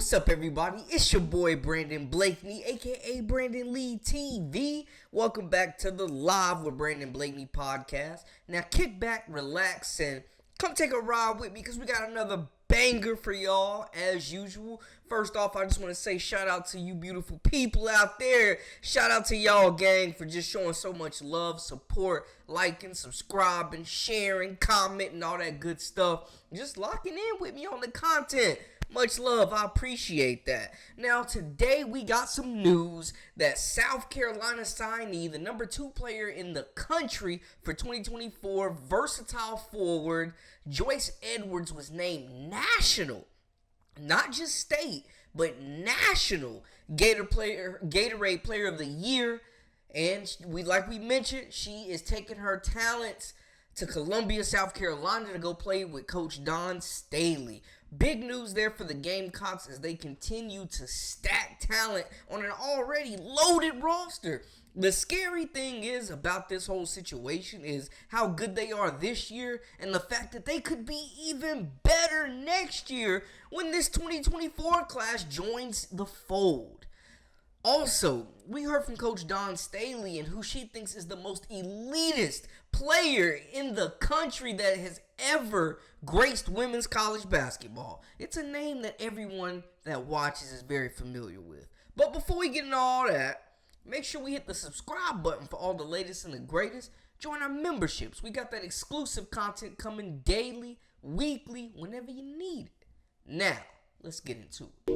What's up, everybody? It's your boy Brandon Blakeney, aka Brandon Lee TV. Welcome back to the Live with Brandon Blakeney podcast. Now kick back, relax, and come take a ride with me because we got another banger for y'all as usual. First off, I just want to say shout out to you beautiful people out there. Shout out to y'all gang for just showing so much love, support, liking, subscribing, sharing, commenting, all that good stuff. Just locking in with me on the content. Much love. I appreciate that. Now, today we got some news that South Carolina signee, the number 2 player in the country for 2024, versatile forward, Joyce Edwards, was named national, not just state, but national Gatorade Player of the Year. And like we mentioned, she is taking her talents to Columbia, South Carolina to go play with Coach Don Staley. Big news there for the Gamecocks as they continue to stack talent on an already loaded roster. The scary thing is about this whole situation is how good they are this year and the fact that they could be even better next year when this 2024 class joins the fold. Also, we heard from Coach Don Staley and who she thinks is the most elitist player in the country that has ever graced women's college basketball. It's a name that everyone that watches is very familiar with. But before we get into all that, make sure we hit the subscribe button for all the latest and the greatest. Join our memberships. We got that exclusive content coming daily, weekly, whenever you need it. Now, let's get into it.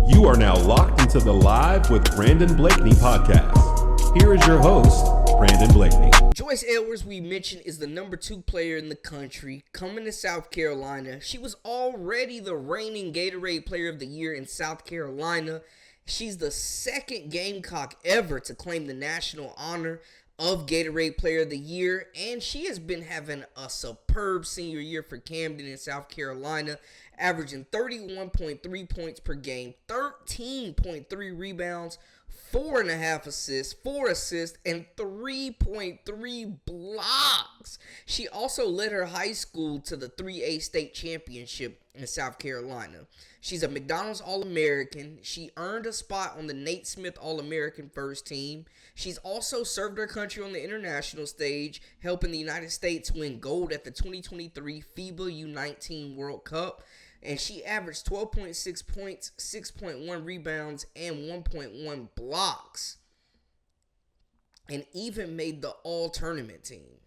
You are now locked into the Live with Brandon Blakeney podcast. Here is your host, Brandon Blakeney. Joyce Edwards, we mentioned, is the number 2 player in the country, coming to South Carolina. She was already the reigning Gatorade Player of the Year in South Carolina. She's the second Gamecock ever to claim the national honor of Gatorade Player of the Year, and she has been having a superb senior year for Camden in South Carolina, averaging 31.3 points per game, 13.3 rebounds, 4.5 assists, 4 assists, and 3.3 blocks. She also led her high school to the 3A state championship in South Carolina. She's a McDonald's All-American. She earned a spot on the Nate Smith All-American first team. She's also served her country on the international stage, helping the United States win gold at the 2023 FIBA U19 World Cup. And she averaged 12.6 points, 6.1 rebounds, and 1.1 blocks. And even made the all-tournament team.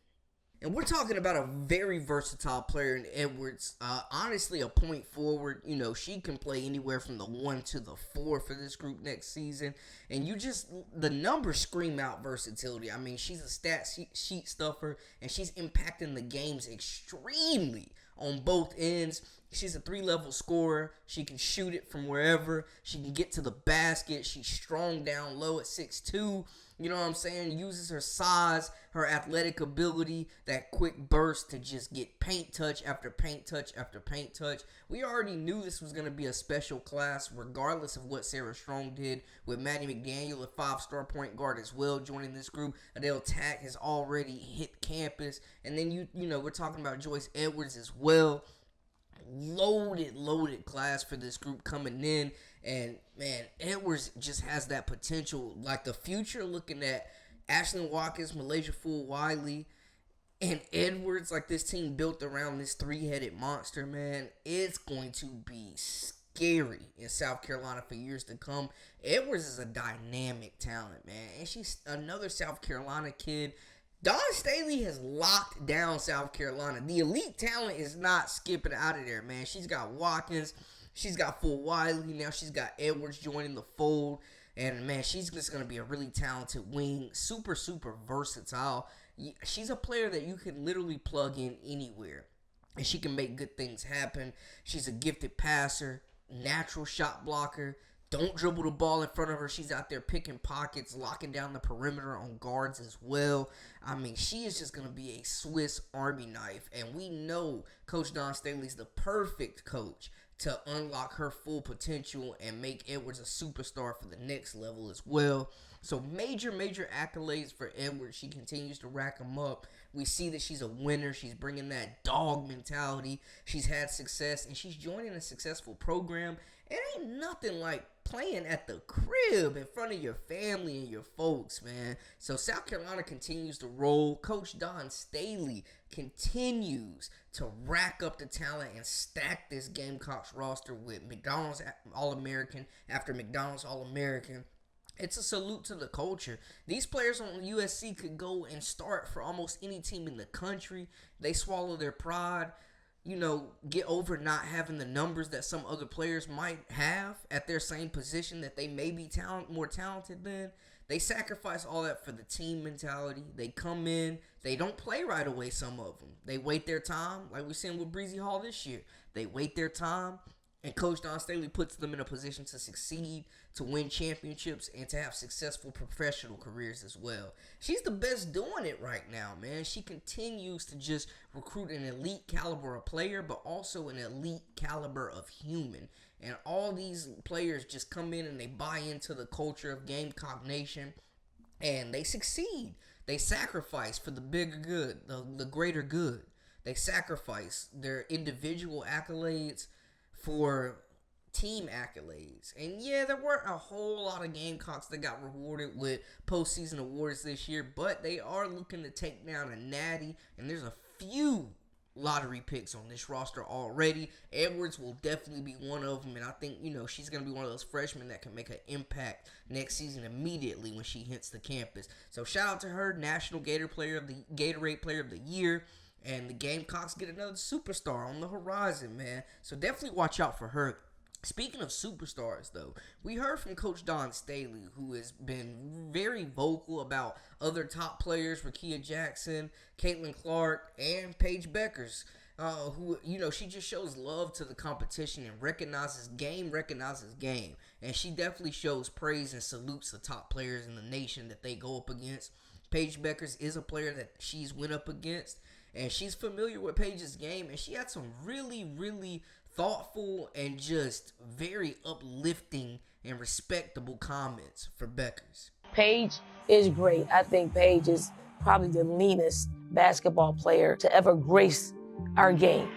And we're talking about a very versatile player in Edwards. Honestly, a point forward. You know, she can play anywhere from the 1 to the 4 for this group next season. And the numbers scream out versatility. I mean, she's a stat sheet stuffer, and she's impacting the games extremely on both ends. She's a 3-level scorer. She can shoot it from wherever. She can get to the basket. She's strong down low at 6'2". You know what I'm saying? Uses her size, her athletic ability, that quick burst to just get paint touch after paint touch after paint touch. We already knew this was going to be a special class regardless of what Sarah Strong did with Maddie McDaniel, a 5-star point guard as well, joining this group. Adele Tack has already hit campus. And then, you know, we're talking about Joyce Edwards as well. Loaded class for this group coming in. And, man, Edwards just has that potential. Like, the future, looking at Ashlyn Watkins, Malaysia Fool-Wiley, and Edwards, like this team built around this 3-headed monster, man, it's going to be scary in South Carolina for years to come. Edwards is a dynamic talent, man. And she's another South Carolina kid. Don Staley has locked down South Carolina. The elite talent is not skipping out of there, man. She's got Watkins. She's got Fool-Wiley. Now she's got Edwards joining the fold. And, man, she's just going to be a really talented wing. Super versatile. She's a player that you can literally plug in anywhere. And she can make good things happen. She's a gifted passer, natural shot blocker. Don't dribble the ball in front of her. She's out there picking pockets, locking down the perimeter on guards as well. I mean, she is just going to be a Swiss Army knife. And we know Coach Don Staley's the perfect coach to unlock her full potential and make Edwards a superstar for the next level as well. So major accolades for Edwards. She continues to rack them up. We see that she's a winner. She's bringing that dog mentality. She's had success, and she's joining a successful program. It ain't nothing like playing at the crib in front of your family and your folks, man. So South Carolina continues to roll. Coach Don Staley continues to rack up the talent and stack this Gamecocks roster with McDonald's All-American after McDonald's All-American. It's a salute to the culture. These players on USC could go and start for almost any team in the country. They swallow their pride, get over not having the numbers that some other players might have at their same position that they may be more talented than. They sacrifice all that for the team mentality. They come in. They don't play right away, some of them. They wait their time, like we're seeing with Breezy Hall this year. They wait their time. And Coach Don Staley puts them in a position to succeed, to win championships, and to have successful professional careers as well. She's the best doing it right now, man. She continues to just recruit an elite caliber of player, but also an elite caliber of human. And all these players just come in and they buy into the culture of Gamecock Nation, and they succeed. They sacrifice for the bigger good, the greater good. They sacrifice their individual accolades for team accolades. And yeah, there weren't a whole lot of Gamecocks that got rewarded with postseason awards this year, but they are looking to take down a natty, and there's a few lottery picks on this roster already. Edwards will definitely be one of them, and I think, she's going to be one of those freshmen that can make an impact next season immediately when she hits the campus. So shout out to her, National Gatorade Player of the Year. And the Gamecocks get another superstar on the horizon, man. So definitely watch out for her. Speaking of superstars, though, we heard from Coach Don Staley, who has been very vocal about other top players, Rakia Jackson, Caitlin Clark, and Paige Bueckers, who, she just shows love to the competition and recognizes game. And she definitely shows praise and salutes the top players in the nation that they go up against. Paige Bueckers is a player that she's went up against, and she's familiar with Paige's game, and she had some really thoughtful and just very uplifting and respectable comments for Bueckers. Paige is great. I think Paige is probably the leanest basketball player to ever grace our game.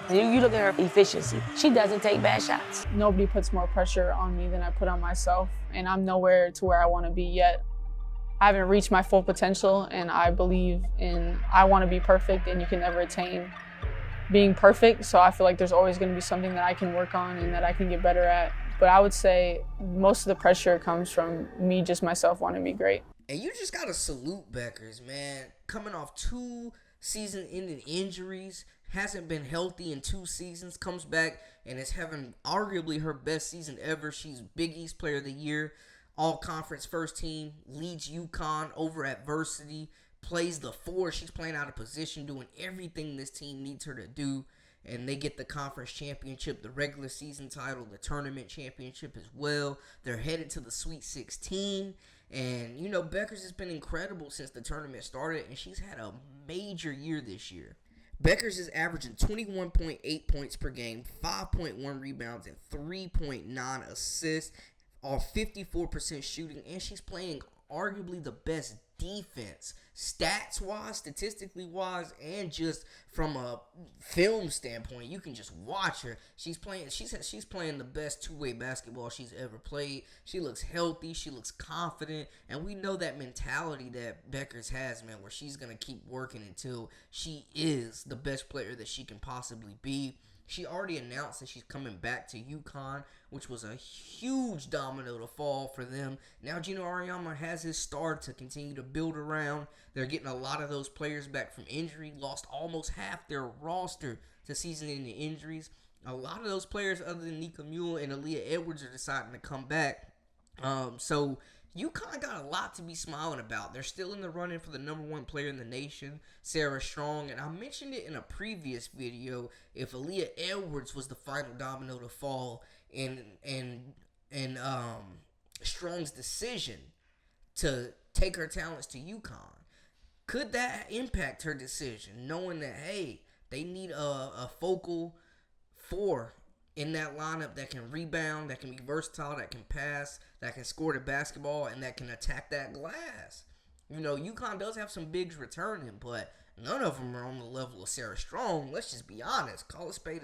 You look at her efficiency. She doesn't take bad shots. Nobody puts more pressure on me than I put on myself, and I'm nowhere to where I want to be yet. I haven't reached my full potential, and I believe I want to be perfect, and you can never attain being perfect. So I feel like there's always going to be something that I can work on and that I can get better at. But I would say most of the pressure comes from me, just myself wanting to be great. And you just got to salute Bueckers, man. Coming off 2 season-ending injuries, hasn't been healthy in 2 seasons, comes back and is having arguably her best season ever. She's Big East Player of the Year. All-conference first team, leads UConn over adversity, plays the 4. She's playing out of position, doing everything this team needs her to do, and they get the conference championship, the regular season title, the tournament championship as well. They're headed to the Sweet 16, and, Bueckers has been incredible since the tournament started, and she's had a major year this year. Bueckers is averaging 21.8 points per game, 5.1 rebounds, and 3.9 assists. Off 54% shooting, and she's playing arguably the best defense, stats-wise, statistically-wise, and just from a film standpoint. You can just watch her. She's playing the best two-way basketball she's ever played. She looks healthy. She looks confident, and we know that mentality that Bueckers has, man, where she's going to keep working until she is the best player that she can possibly be. She already announced that she's coming back to UConn, which was a huge domino to fall for them. Now Gino Auriemma has his star to continue to build around. They're getting a lot of those players back from injury, lost almost half their roster to season-ending injuries. A lot of those players, other than Nika Mule and Aaliyah Edwards, are deciding to come back. So UConn got a lot to be smiling about. They're still in the running for the number 1 player in the nation, Sarah Strong. And I mentioned it in a previous video. If Aaliyah Edwards was the final domino to fall in Strong's decision to take her talents to UConn, could that impact her decision, knowing that, hey, they need a focal 4 in that lineup that can rebound, that can be versatile, that can pass, that can score the basketball, and that can attack that glass. You know, UConn does have some bigs returning, but none of them are on the level of Sarah Strong. Let's just be honest. Call a spade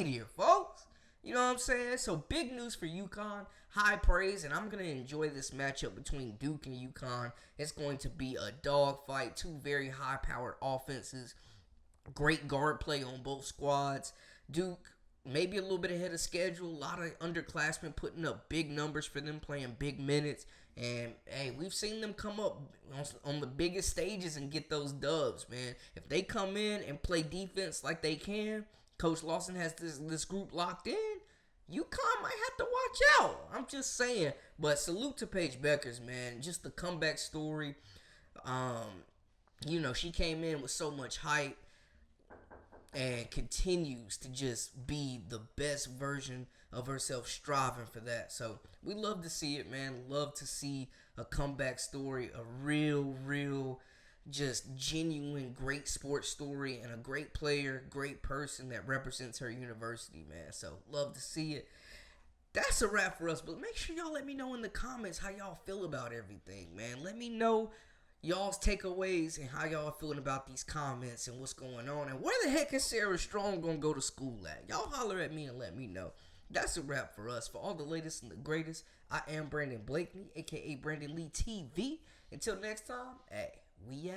here, folks. You know what I'm saying? So big news for UConn. High praise, and I'm going to enjoy this matchup between Duke and UConn. It's going to be a dogfight. Two very high-powered offenses. Great guard play on both squads. Duke, maybe a little bit ahead of schedule. A lot of underclassmen putting up big numbers for them, playing big minutes. And, hey, we've seen them come up on the biggest stages and get those dubs, man. If they come in and play defense like they can, Coach Lawson has this group locked in, UConn might have to watch out. I'm just saying. But salute to Paige Bueckers, man. Just the comeback story. You know, she came in with so much hype and continues to just be the best version of herself, striving for that. So we love to see it, man. Love to see a comeback story, a real just genuine great sports story, and a great player, great person that represents her university, man. So love to see it. That's a wrap for us, but make sure y'all let me know in the comments how y'all feel about everything, man. Let me know y'all's takeaways and how y'all feeling about these comments and what's going on, and where the heck is Sarah Strong gonna go to school at? Y'all holler at me and let me know. That's a wrap for us. For all the latest and the greatest, I am Brandon Blakeney, aka Brandon Lee TV. Until next time, hey, we out.